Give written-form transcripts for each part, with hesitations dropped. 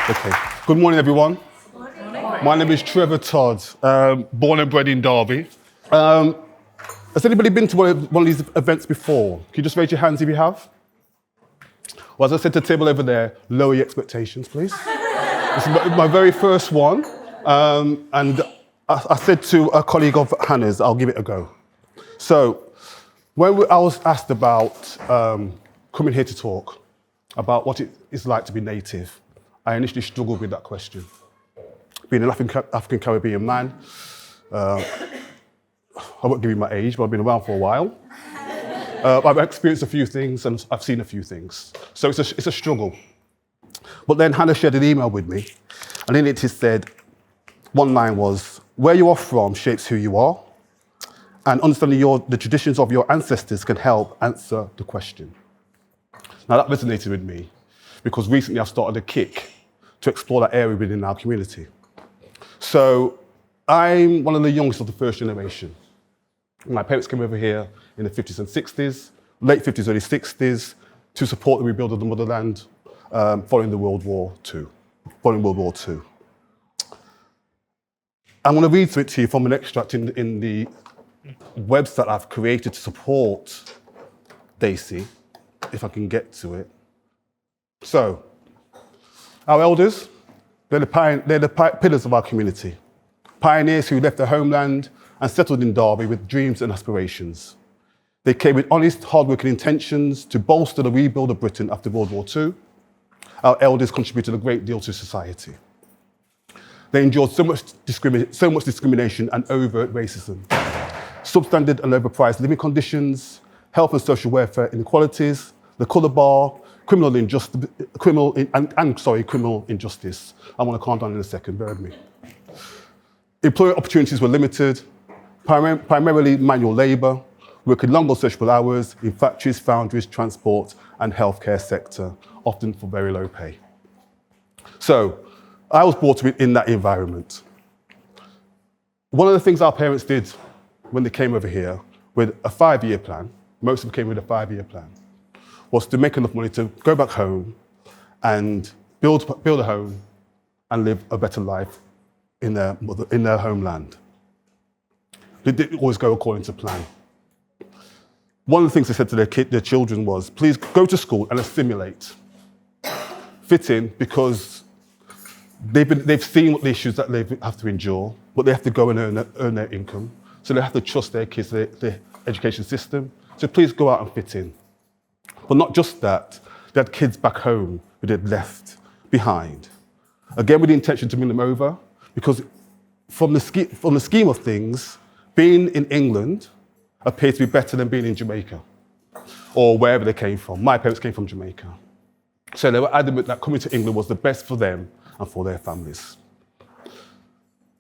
Okay. Good morning, everyone. My name is Trevor Todd, born and bred in Derby. Has anybody been to one of these events before? Can you just raise your hands if you have? Well, as I said to the table over there, lower your expectations, please. This is my very first one, and I said to a colleague of Hannah's, I'll give it a go. So, when I was asked about coming here to talk about what it is like to be native, I initially struggled with that question. Being an African Caribbean man, I won't give you my age, but I've been around for a while. I've experienced a few things and I've seen a few things. So it's a struggle. But then Hannah shared an email with me, and in it said, one line was, where you are from shapes who you are, and understanding the traditions of your ancestors can help answer the question. Now that resonated with me, because recently I've started a kick to explore that area within our community. So I'm one of the youngest of the first generation. My parents came over here in the 50s and 60s, late 50s, early 60s, to support the rebuild of the motherland following World War II. I'm going to read through it to you from an extract in the website I've created to support Daisy, if I can get to it. So, our elders, they're the pillars of our community. Pioneers who left their homeland and settled in Derby with dreams and aspirations. They came with honest, hard-working intentions to bolster the rebuild of Britain after World War II. Our elders contributed a great deal to society. They endured so much discrimination and overt racism, substandard and overpriced living conditions, health and social welfare inequalities, the colour bar, criminal injustice. I want to calm down in a second, bear with me. Employment opportunities were limited, primarily manual labour, working long unsociable hours in factories, foundries, transport and healthcare sector, often for very low pay. So, I was brought up in that environment. One of the things our parents did when they came over here with a 5-year plan, most of them came with a 5-year plan, was to make enough money to go back home and build a home and live a better life in their homeland. They didn't always go according to plan. One of the things they said to their children was, please go to school and assimilate. Fit in, because they've seen what the issues that they have to endure, but they have to go and earn their income. So they have to trust their kids, their education system. So please go out and fit in. But not just that, they had kids back home who they'd left behind. Again, with the intention to bring them over, because from the scheme of things, being in England appeared to be better than being in Jamaica, or wherever they came from. My parents came from Jamaica. So they were adamant that coming to England was the best for them and for their families.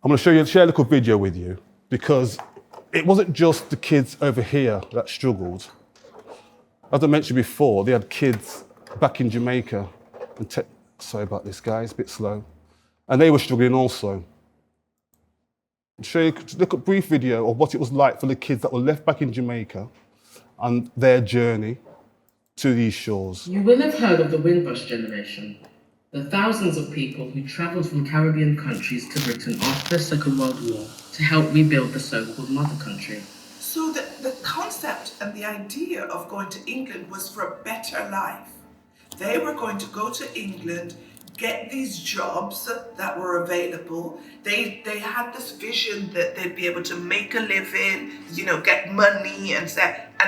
I'm going to share a little video with you, because it wasn't just the kids over here that struggled. As I mentioned before, they had kids back in Jamaica. Sorry about this, guys, a bit slow. And they were struggling also. I'll show you a brief video of what it was like for the kids that were left back in Jamaica and their journey to these shores. You will have heard of the Windrush generation, the thousands of people who travelled from Caribbean countries to Britain after the Second World War to help rebuild the so-called mother country. So the concept and the idea of going to England was for a better life. They were going to go to England, get these jobs that were available. They had this vision that they'd be able to make a living, get money and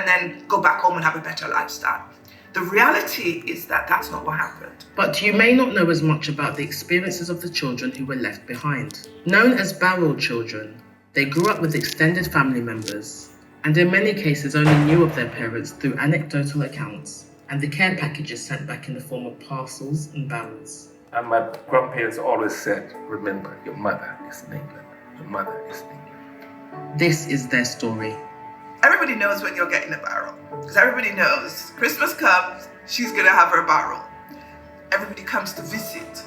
then go back home and have a better lifestyle. The reality is that that's not what happened. But you may not know as much about the experiences of the children who were left behind. Known as barrel children, they grew up with extended family members, and in many cases only knew of their parents through anecdotal accounts and the care packages sent back in the form of parcels and barrels. And my grandparents always said, remember, your mother is in England. Your mother is in England. This is their story. Everybody knows when you're getting a barrel, because everybody knows Christmas comes, she's gonna have her barrel. Everybody comes to visit.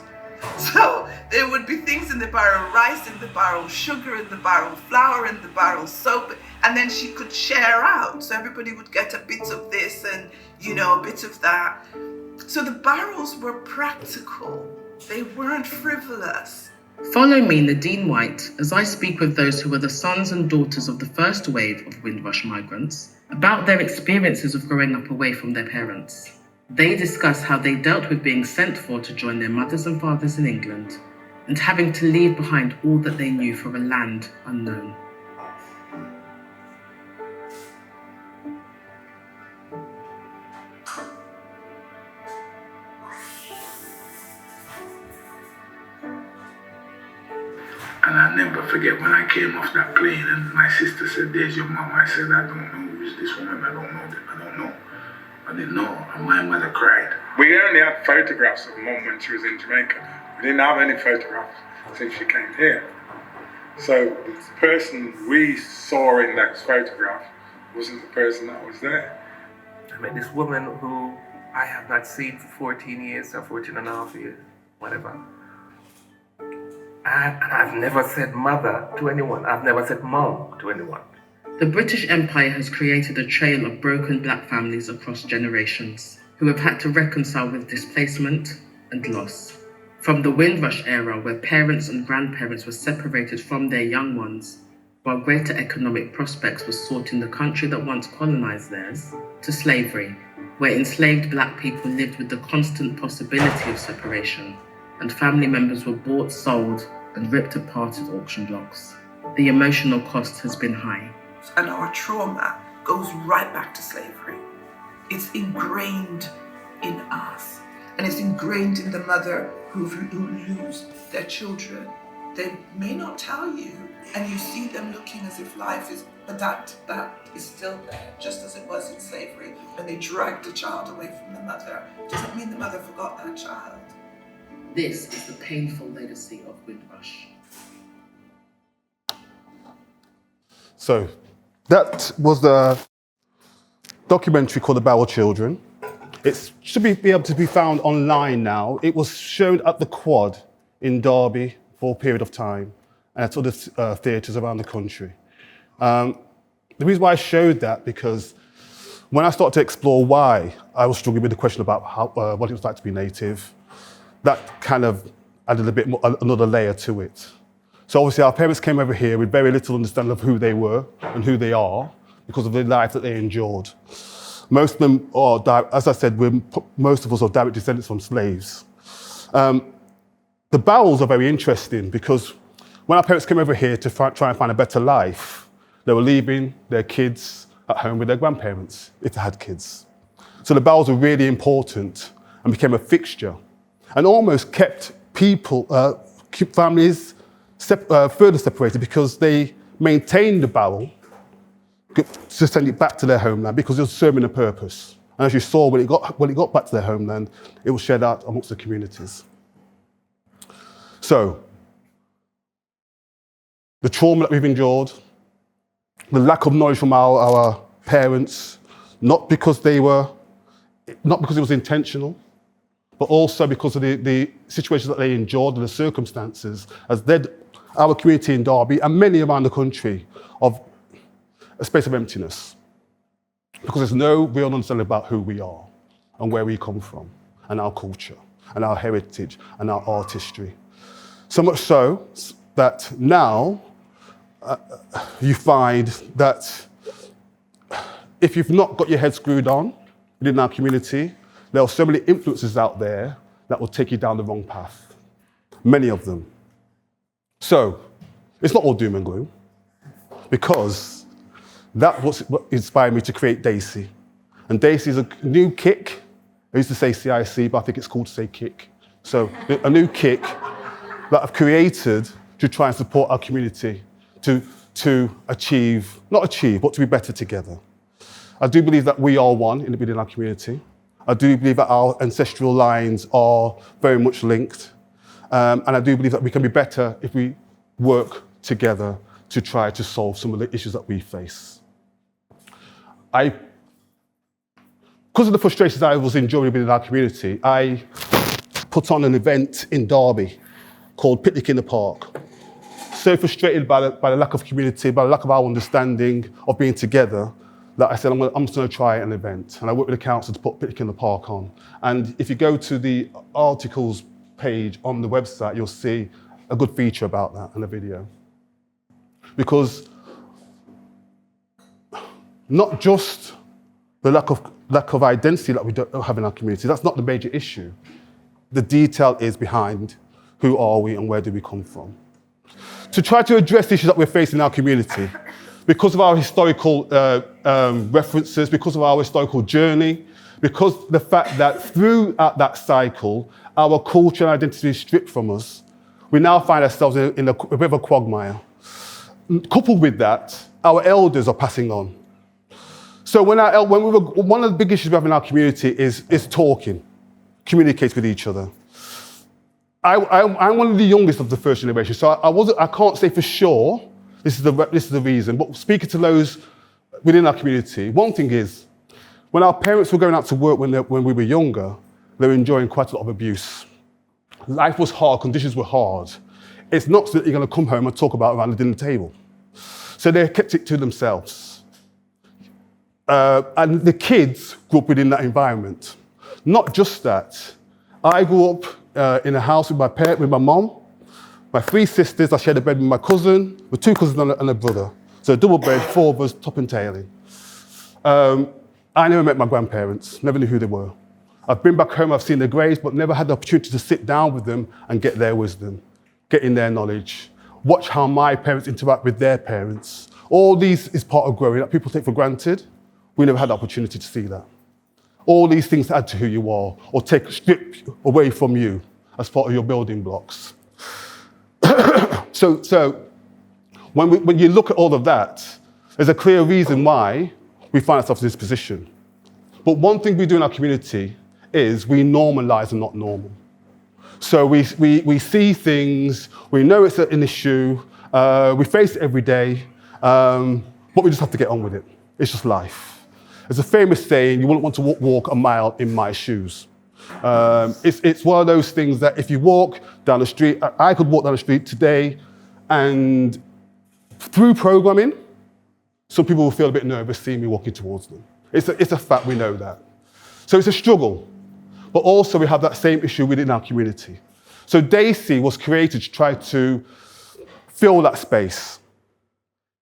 So there would be things in the barrel, rice in the barrel, sugar in the barrel, flour in the barrel, soap, and then she could share out. So everybody would get a bit of this and, a bit of that. So the barrels were practical. They weren't frivolous. Follow me, Nadine White, as I speak with those who were the sons and daughters of the first wave of Windrush migrants about their experiences of growing up away from their parents. They discuss how they dealt with being sent for to join their mothers and fathers in England and having to leave behind all that they knew for a land unknown. And I never forget when I came off that plane and my sister said, "There's your mom." I said, "I don't know who's this woman. I don't know them. I don't know." I didn't know. And my mother cried. We only had photographs of Mom when she was in Jamaica. We didn't have any photographs since she came here. So the person we saw in that photograph wasn't the person that was there. I met this woman who I have not seen for 14 years or 14 and a half years, whatever. And I've never said mother to anyone. I've never said mom to anyone. The British Empire has created a trail of broken black families across generations who have had to reconcile with displacement and loss. From the Windrush era, where parents and grandparents were separated from their young ones, while greater economic prospects were sought in the country that once colonized theirs, to slavery, where enslaved black people lived with the constant possibility of separation, and family members were bought, sold, and ripped apart at auction blocks. The emotional cost has been high. And our trauma goes right back to slavery. It's ingrained in us. And it's ingrained in the mother who lose their children. They may not tell you, and you see them looking as if life is, but that is still there, just as it was in slavery. When they dragged the child away from the mother, doesn't mean the mother forgot that child. This is the painful legacy of Windrush. So that was the documentary called The Barrel Children. It should be able to be found online now. It was shown at the Quad in Derby for a period of time and at other theatres around the country. The reason why I showed that, because when I started to explore why I was struggling with the question about what it was like to be native, that kind of added a bit more, another layer to it. So obviously our parents came over here with very little understanding of who they were and who they are because of the life that they endured. Most of them are, as I said, most of us are direct descendants from slaves. The Barrels are very interesting because when our parents came over here to try and find a better life, they were leaving their kids at home with their grandparents, if they had kids. So the Barrels were really important and became a fixture and almost kept people, keep families further separated because they maintained the barrel to send it back to their homeland because it was serving a purpose. And as you saw, when it got back to their homeland, it was shared out amongst the communities. So, the trauma that we've endured, the lack of knowledge from our parents, not because it was intentional, but also because of the situations that they endured and the circumstances, has led our community in Derby and many around the country of a space of emptiness. Because there's no real understanding about who we are and where we come from, and our culture, and our heritage, and our artistry. So much so that now you find that if you've not got your head screwed on within our community, there are so many influences out there that will take you down the wrong path. Many of them. So, it's not all doom and gloom, because that was what inspired me to create Daisy. And Daisy is a new kick. I used to say CIC, but I think it's called to say kick. So, a new kick that I've created to try and support our community to achieve, not achieve, but to be better together. I do believe that we are one within our community. I do believe that our ancestral lines are very much linked. And I do believe that we can be better if we work together to try to solve some of the issues that we face. Because of the frustrations I was enduring within our community, I put on an event in Derby called Picnic in the Park. So frustrated by the lack of community, by the lack of our understanding of being together, that I said, I'm just going to try an event. And I worked with the council to put Picnic in the Park on. And if you go to the articles page on the website, you'll see a good feature about that in a video. Because not just the lack of identity that we don't have in our community, that's not the major issue. The detail is behind who are we and where do we come from. To try to address the issues that we're facing in our community, because of our historical references, because of our historical journey, because the fact that throughout that cycle, our culture and identity is stripped from us, we now find ourselves in a bit of a quagmire. Coupled with that, our elders are passing on. So one of the big issues we have in our community is talking, communicate with each other. I'm one of the youngest of the first generation, so I can't say for sure this is the reason, but speaking to those within our community, one thing is, when our parents were going out to work when we were younger, they were enjoying quite a lot of abuse. Life was hard, conditions were hard. It's not so that you're going to come home and talk about it around the dinner table. So they kept it to themselves. And the kids grew up within that environment. Not just that. I grew up in a house with my mom, my 3 sisters. I shared a bed with my cousin, with 2 cousins and a brother. So a double bed, 4 of us, top and tailing. I never met my grandparents, never knew who they were. I've been back home, I've seen their graves, but never had the opportunity to sit down with them and get their wisdom, get in their knowledge, watch how my parents interact with their parents. All these is part of growing up. People take for granted. We never had the opportunity to see that. All these things add to who you are, or strip away from you as part of your building blocks. So when you look at all of that, there's a clear reason why we find ourselves in this position. But one thing we do in our community is we normalize and not normal. So we see things, we know it's an issue, we face it every day, but we just have to get on with it. It's just life. There's a famous saying, you wouldn't want to walk a mile in my shoes. It's one of those things that if you walk down the street, I could walk down the street today, and through programming, some people will feel a bit nervous seeing me walking towards them. It's a fact, we know that. So it's a struggle, but also we have that same issue within our community. So Daisy was created to try to fill that space,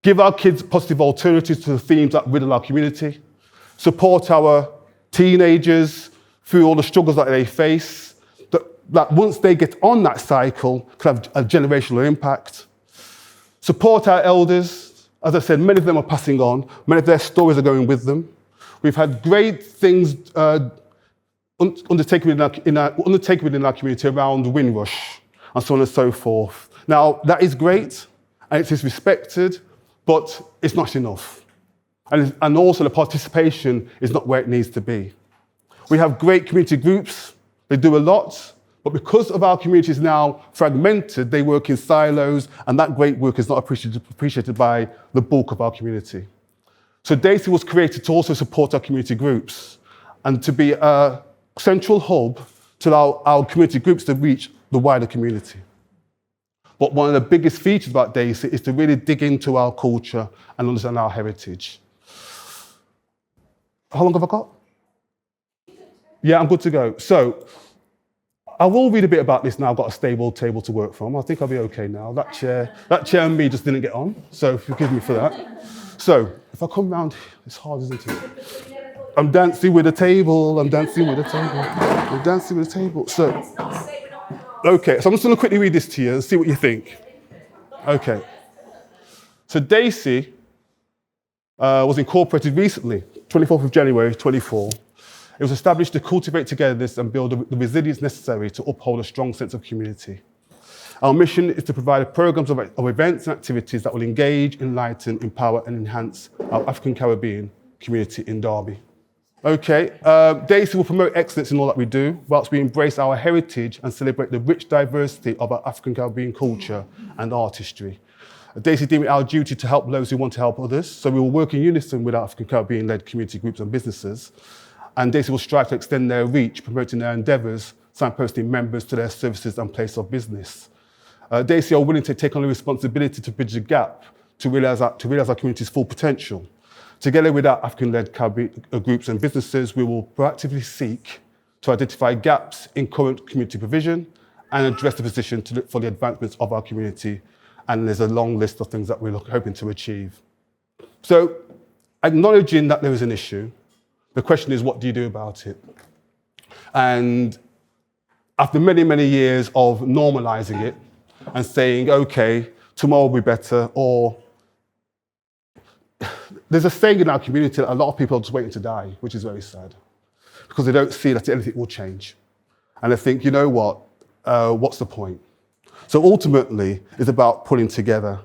give our kids positive alternatives to the themes that riddle our community, support our teenagers through all the struggles that they face, that once they get on that cycle, can have a generational impact. Support our elders. As I said, many of them are passing on. Many of their stories are going with them. We've had great things undertaken within our community around Windrush and so on and so forth. Now, that is great, and it is respected, but it's not enough. And also the participation is not where it needs to be. We have great community groups. They do a lot, but because of our community is now fragmented, they work in silos, and that great work is not appreciated by the bulk of our community. So Daisy was created to also support our community groups and to be a central hub to allow our community groups to reach the wider community. But one of the biggest features about Daisy is to really dig into our culture and understand our heritage. How long have I got? Yeah, I'm good to go. So I will read a bit about this now. I've got a stable table to work from. I think I'll be okay now. That chair and me just didn't get on, so forgive me for that. So if I come round, it's hard, isn't it? I'm dancing with a table. So, okay, so I'm just going to quickly read this to you and see what you think. Okay. So Daisy was incorporated recently, 24th of January, 24. It was established to cultivate togetherness and build the resilience necessary to uphold a strong sense of community. Our mission is to provide programs of events and activities that will engage, enlighten, empower, and enhance our African Caribbean community in Derby. Okay, Daisy will promote excellence in all that we do, whilst we embrace our heritage and celebrate the rich diversity of our African Caribbean culture and artistry. Daisy deemed it our duty to help those who want to help others, so we will work in unison with our African Caribbean-led community groups and businesses. And Daisy will strive to extend their reach, promoting their endeavours, signposting members to their services and place of business. Daisy are willing to take on the responsibility to bridge the gap to realise our community's full potential. Together with our African-led groups and businesses, we will proactively seek to identify gaps in current community provision and address the position to look for the advancements of our community. And there's a long list of things that we're hoping to achieve. So, acknowledging that there is an issue, the question is, what do you do about it? And after many, many years of normalizing it and saying, okay, tomorrow will be better, or there's a saying in our community that a lot of people are just waiting to die, which is very sad, because they don't see that anything will change. And they think, you know what, what's the point? So ultimately, it's about pulling together.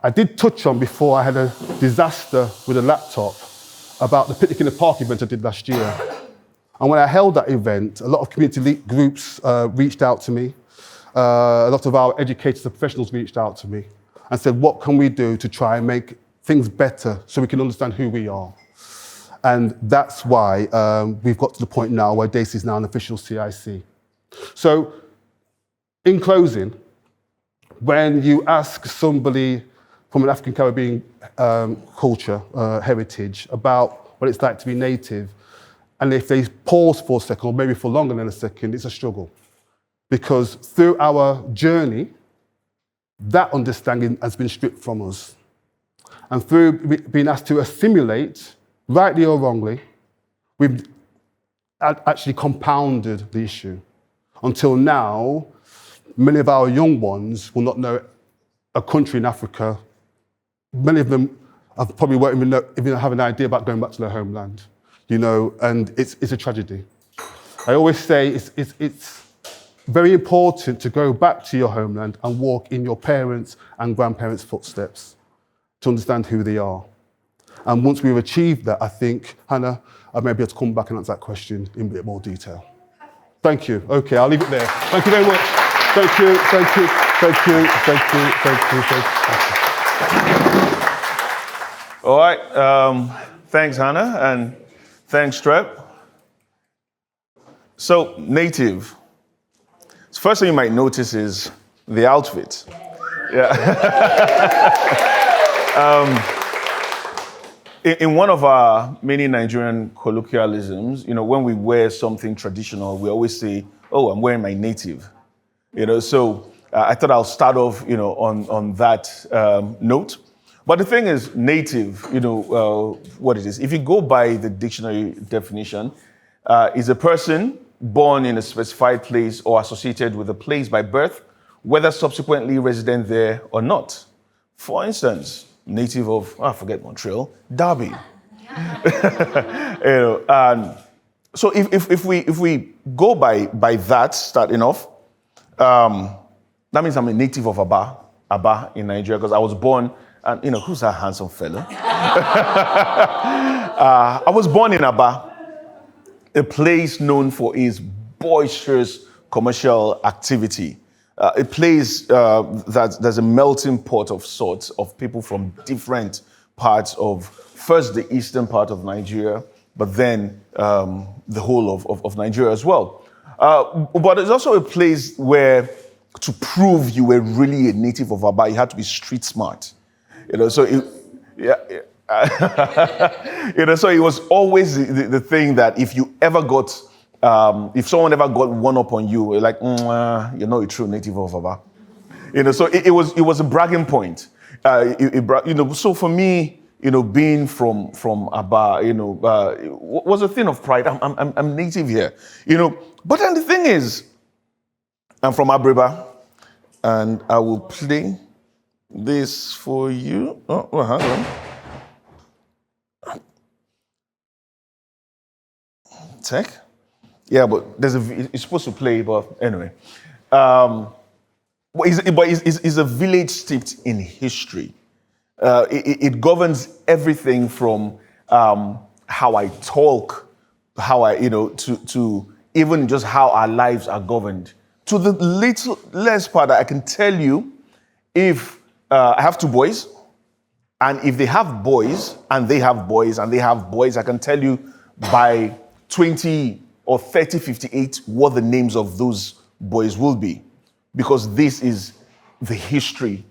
I did touch on before I had a disaster with a laptop about the Picnic in the Park event I did last year. And when I held that event, a lot of community groups reached out to me. A lot of our educators and professionals reached out to me and said, what can we do to try and make things better so we can understand who we are? And that's why we've got to the point now where DACE is now an official CIC. So, in closing, when you ask somebody from an African Caribbean culture, heritage, about what it's like to be native, and if they pause for a second, or maybe for longer than a second, it's a struggle. Because through our journey, that understanding has been stripped from us. And through being asked to assimilate, rightly or wrongly, we've actually compounded the issue. Until now, many of our young ones will not know a country in Africa. Many of them probably won't even have an idea about going back to their homeland, you know, and it's a tragedy. I always say it's very important to go back to your homeland and walk in your parents' and grandparents' footsteps to understand who they are. And once we've achieved that, I think, Hannah, I may be able to come back and answer that question in a bit more detail. Thank you. Okay, I'll leave it there. Thank you very much. Thank you, thank you, thank you, thank you, thank you, thank you. All right, thanks, Hannah, and thanks, Trep. So, native. So first thing you might notice is the outfit. Yeah. In one of our many Nigerian colloquialisms, you know, when we wear something traditional, we always say, "Oh, I'm wearing my native." You know, so I thought I'll start off, you know, on that note. But the thing is, native, you know, what it is. If you go by the dictionary definition, is a person born in a specified place or associated with a place by birth, whether subsequently resident there or not. For instance, native of, I forget Montreal, Derby. You know, and so if we go by that, starting off, that means I'm a native of Aba in Nigeria, because I was born, and you know, who's that handsome fella? I was born in Aba, a place known for its boisterous commercial activity. A place that there's a melting pot of sorts of people from different parts of, first the eastern part of Nigeria, but then the whole of Nigeria as well. But it's also a place where, to prove you were really a native of Aba, you had to be street smart. You know, so you know, so it was always the thing that if you ever got, if someone ever got one up on you, like, you're not a true native of Aba. You know, so it was a bragging point. You know, so for me, you know, being from Aba, you know, was a thing of pride. I'm native here, you know. But then the thing is, I'm from Abreba, and I will play this for you. Oh, well, hang on. Tech? Yeah, but it's supposed to play, but anyway. It's a village steeped in history. It governs everything from how I talk, how I, you know, to even just how our lives are governed. To the little less part, I can tell you, if I have two boys, and if they have boys, and they have boys, and they have boys, I can tell you by 20 or 3058 what the names of those boys will be. Because this is the history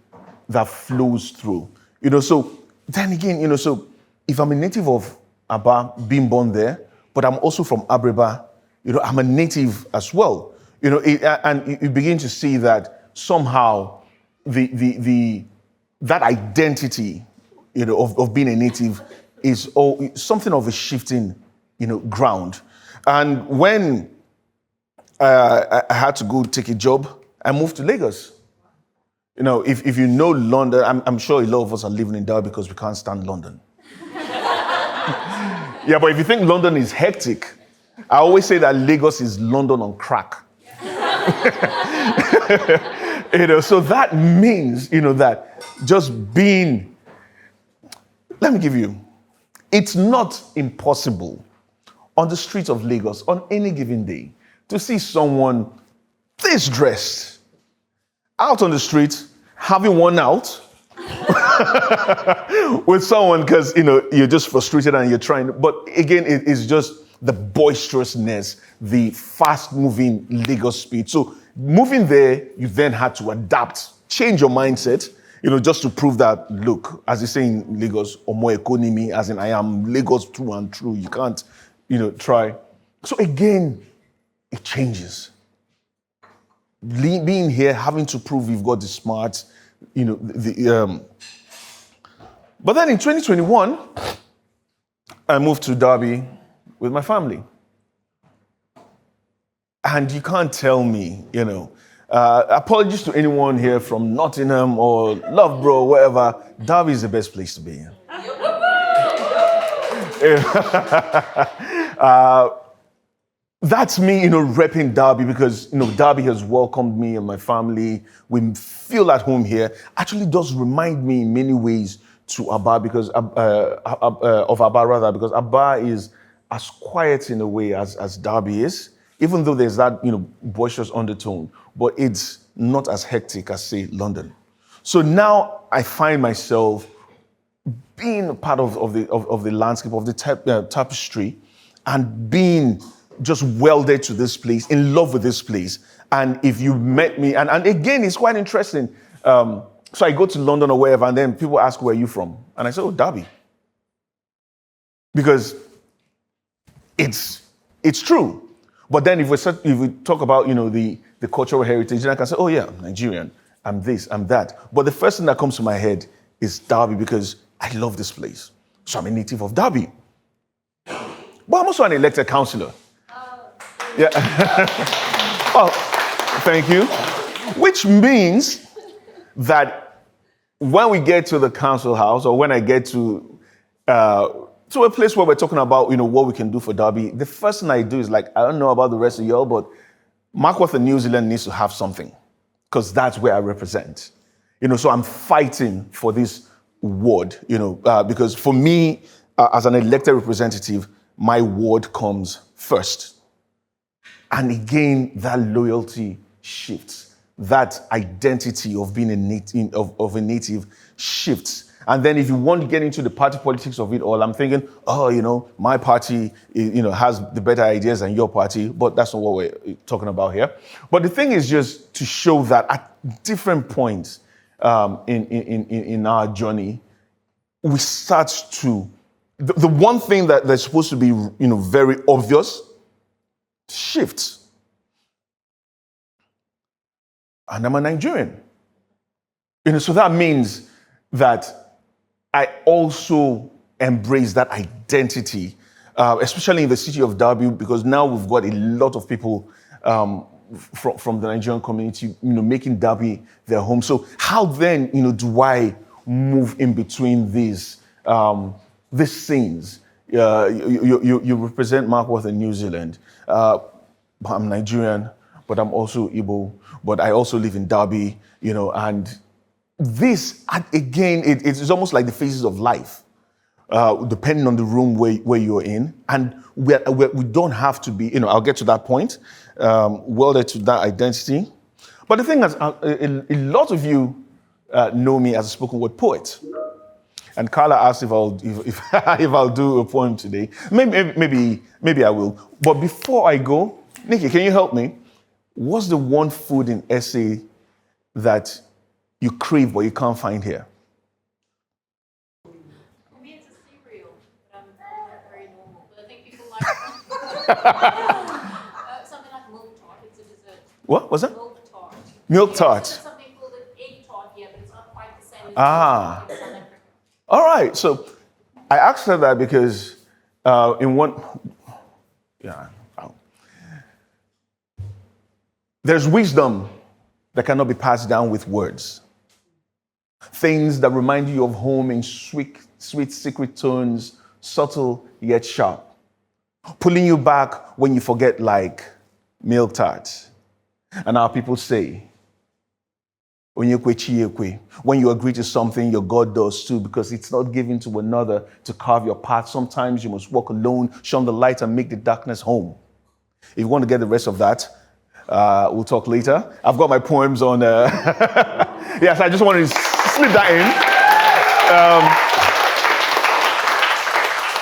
that flows through. You know, so then again, you know, so if I'm a native of Aba, being born there, but I'm also from Abreba, you know, I'm a native as well. And you begin to see that somehow that identity, of being a native is something of a shifting, ground. And when I had to go take a job, I moved to Lagos. If you know London, I'm sure a lot of us are living in Derby because we can't stand London. Yeah, but if you think London is hectic, I always say that Lagos is London on crack. So that means, that just being, let me give you, it's not impossible on the streets of Lagos on any given day to see someone this dressed out on the street, having one out with someone because, you're just frustrated and you're trying. But again, it's just the boisterousness, the fast-moving Lagos speed. So moving there, you then had to adapt, change your mindset, just to prove that, look, as they say in Lagos, Omo Economy, as in I am Lagos through and through. You can't, try. So again, it changes. Being here, having to prove you've got the smarts, But then in 2021, I moved to Derby with my family. And you can't tell me, apologies to anyone here from Nottingham or Loughborough, wherever, Derby is the best place to be in. That's me, repping Derby because, Derby has welcomed me and my family. We feel at home here. Actually does remind me in many ways to Aba because of Aba rather, because Aba is as quiet in a way as Derby is, even though there's that, boisterous undertone, but it's not as hectic as, say, London. So now I find myself being a part of the landscape, of the tapestry, and being just welded to this place, in love with this place. And if you met me, and again, it's quite interesting. So I go to London or wherever, and then people ask, where are you from? And I say, oh, Derby. Because it's true. But then if we talk about, the cultural heritage, then I can say, oh yeah, I'm Nigerian, I'm this, I'm that. But the first thing that comes to my head is Derby because I love this place. So I'm a native of Derby. But I'm also an elected councillor. Yeah. Oh, thank you. Which means that when we get to the council house, or when I get to a place where we're talking about, what we can do for Derby, the first thing I do is I don't know about the rest of y'all, but Markworth and New Zealand needs to have something because that's where I represent. So I'm fighting for this ward, because for me, as an elected representative, my ward comes first. And again, that loyalty shifts. That identity of being a native shifts. And then if you want to get into the party politics of it all, I'm thinking, my party, has the better ideas than your party, but that's not what we're talking about here. But the thing is just to show that at different points in our journey, we start to, the one thing that's supposed to be, very obvious, shifts. And I'm a Nigerian. So that means that I also embrace that identity, especially in the city of Derby, because now we've got a lot of people from the Nigerian community, making Derby their home. So how then, do I move in between these scenes? You represent Markworth in New Zealand. I'm Nigerian, but I'm also Igbo, but I also live in Derby, and this, again, it's almost like the phases of life, depending on the room where you're in. And we don't have to be, I'll get to that point, welded to that identity. But the thing is, a lot of you know me as a spoken word poet. And Carla asked if I'll do a poem today. Maybe I will. But before I go, Nikki, can you help me? What's the one food in SA that you crave but you can't find here? For me, it's a cereal, but I'm not very normal. But I think people like something like milk chocolate. It's a dessert. What was that? Milk tart. Milk tart. There's something called an egg tart here, but it's not quite the same as Ah. milk tart in South Africa. All right. So I asked her that because in one, yeah, there's wisdom that cannot be passed down with words. Things that remind you of home in sweet, secret tones, subtle yet sharp. Pulling you back when you forget, like milk tarts. And our people say, when you agree to something, your God does too, because it's not given to another to carve your path. Sometimes you must walk alone, shun the light, and make the darkness home. If you want to get the rest of that, we'll talk later. I've got my poems on. Yes, I just wanted to slip that in.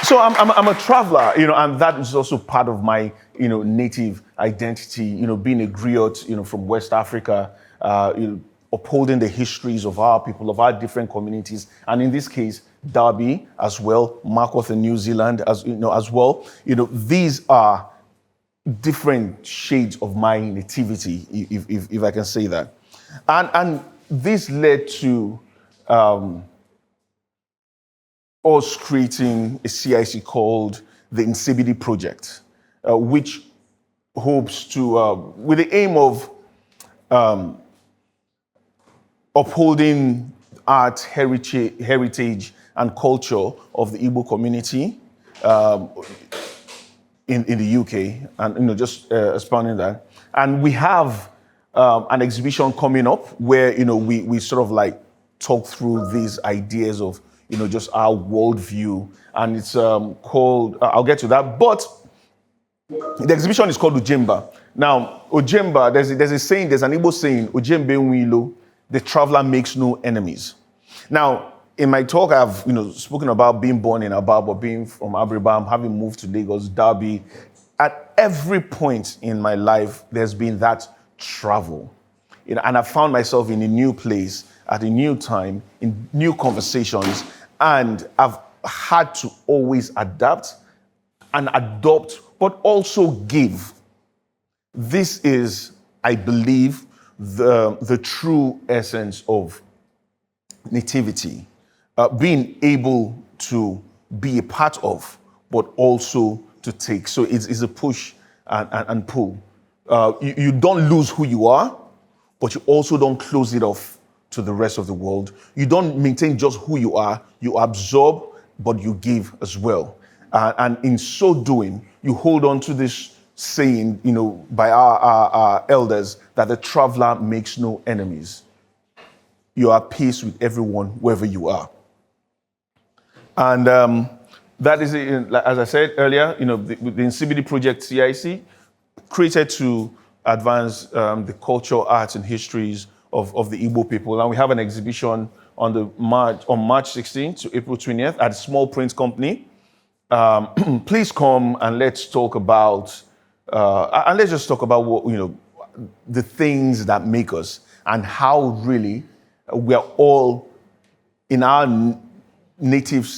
So I'm a traveler, and that is also part of my, native identity. Being a griot, from West Africa, upholding the histories of our people, of our different communities, and in this case, Derby as well, Markworth in New Zealand as well. These are different shades of my nativity, if I can say that. And this led to us creating a CIC called the Insibidi Project, which hopes to, with the aim of upholding art, heritage, and culture of the Igbo community in the UK, and just expounding that. And we have an exhibition coming up where we sort of like talk through these ideas of just our worldview, and it's called. I'll get to that, but the exhibition is called Ojemba. Now, Ojemba, there's a saying, there's an Igbo saying, Ojembe Nwilo, the traveler makes no enemies. Now, in my talk, I've spoken about being born in Ababa, being from Abribam, having moved to Lagos, Derby. At every point in my life, there's been that travel. And I found myself in a new place, at a new time, in new conversations, and I've had to always adapt and adopt, but also give. This is, I believe, the true essence of nativity. Being able to be a part of, but also to take. So it's a push and pull. You don't lose who you are, but you also don't close it off to the rest of the world. You don't maintain just who you are. You absorb, but you give as well. And in so doing, you hold on to this saying, by our elders, that the traveler makes no enemies. You are at peace with everyone, wherever you are. And that is, as I said earlier, the Insibidi Project CIC, created to advance the culture, arts, and histories of the Igbo people. And we have an exhibition on March 16th to April 20th at Small Print Company. Please come and let's talk about, let's just talk about what, the things that make us and how really we are all in our native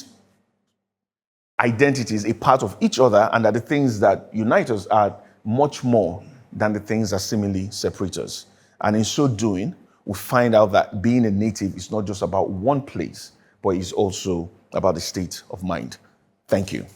identities a part of each other, and that the things that unite us are much more than the things that seemingly separate us. And in so doing, we find out that being a native is not just about one place, but it's also about the state of mind. Thank you.